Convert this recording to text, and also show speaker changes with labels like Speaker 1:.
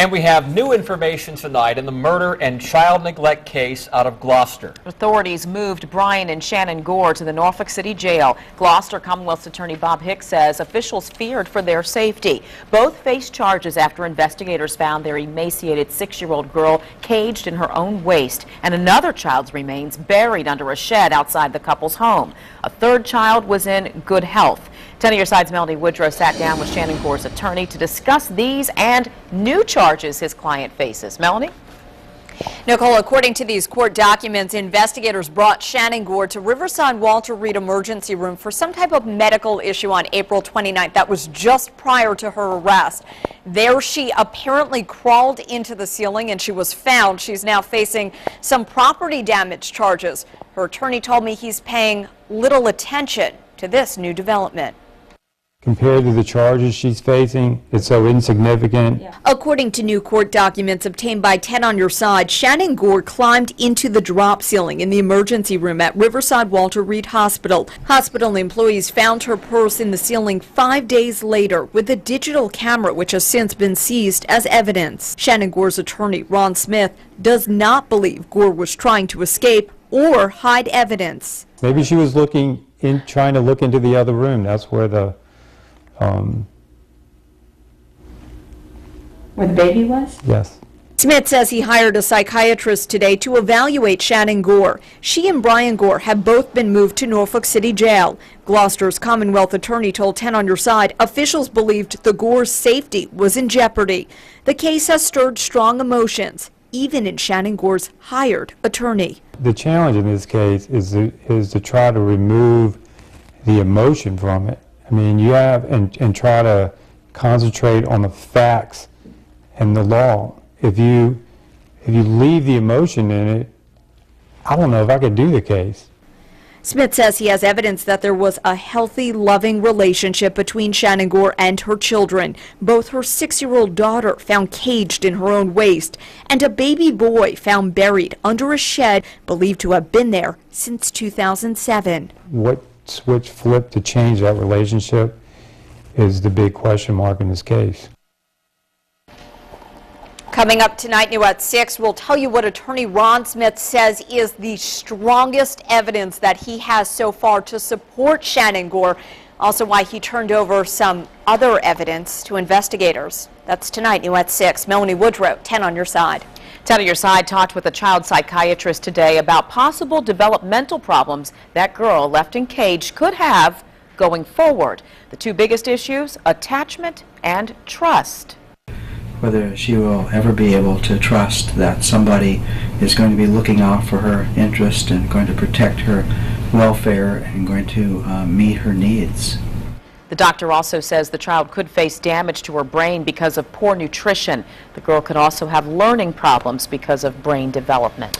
Speaker 1: And we have new information tonight in the murder and child neglect case out of Gloucester.
Speaker 2: Authorities moved Brian and Shannon Gore to the Norfolk City Jail. Gloucester Commonwealth's Attorney Bob Hicks says officials feared for their safety. Both face charges after investigators found their emaciated 6-year-old girl caged in her own waist and another child's remains buried under a shed outside the couple's home. A third child was in good health. 10 on your side's Melanie Woodrow sat down with Shannon Gore's attorney to discuss these and new charges his client faces. Melanie?
Speaker 3: Nicole, according to these court documents, investigators brought Shannon Gore to Riverside Walter Reed Emergency Room for some type of medical issue on April 29th. That was just prior to her arrest. There she apparently crawled into the ceiling and she was found. She's now facing some property damage charges. Her attorney told me he's paying little attention to this new development.
Speaker 4: Compared to the charges she's facing, it's so insignificant.
Speaker 3: Yeah. According to new court documents obtained by 10 on your side, Shannon Gore climbed into the drop ceiling in the emergency room at Riverside Walter Reed Hospital. Hospital employees found her purse in the ceiling 5 days later with a digital camera, which has since been seized as evidence. Shannon Gore's attorney, Ron Smith, does not believe Gore was trying to escape or hide evidence.
Speaker 4: Maybe she was trying to look into the other room. That's where the
Speaker 5: where the baby was?
Speaker 4: Yes.
Speaker 3: Smith says he hired a psychiatrist today to evaluate Shannon Gore. She and Brian Gore have both been moved to Norfolk City Jail. Gloucester's Commonwealth attorney told 10 on your side officials believed the Gore's safety was in jeopardy. The case has stirred strong emotions, even in Shannon Gore's hired attorney.
Speaker 4: The challenge in this case is to try to remove the emotion from it. I mean, you have, and try to concentrate on the facts and the law. If you leave the emotion in it, I don't know if I could do the case.
Speaker 3: Smith says he has evidence that there was a healthy, loving relationship between Shannon Gore and her children. Both her 6-year-old daughter found caged in her own waist and a baby boy found buried under a shed believed to have been there since 2007.
Speaker 4: What switch flipped to change that relationship is the big question mark in this case.
Speaker 3: Coming up tonight, new at 6, we'll tell you what attorney Ron Smith says is the strongest evidence that he has so far to support Shannon Gore. Also why he turned over some other evidence to investigators. That's tonight, new at 6. Melanie Woodrow, 10 on your side.
Speaker 2: 10 on your side talked with a child psychiatrist today about possible developmental problems that girl left in cage could have going forward. The two biggest issues, attachment and trust.
Speaker 6: Whether she will ever be able to trust that somebody is going to be looking out for her interest and going to protect her welfare and going to meet her needs.
Speaker 2: The doctor also says the child could face damage to her brain because of poor nutrition. The girl could also have learning problems because of brain development.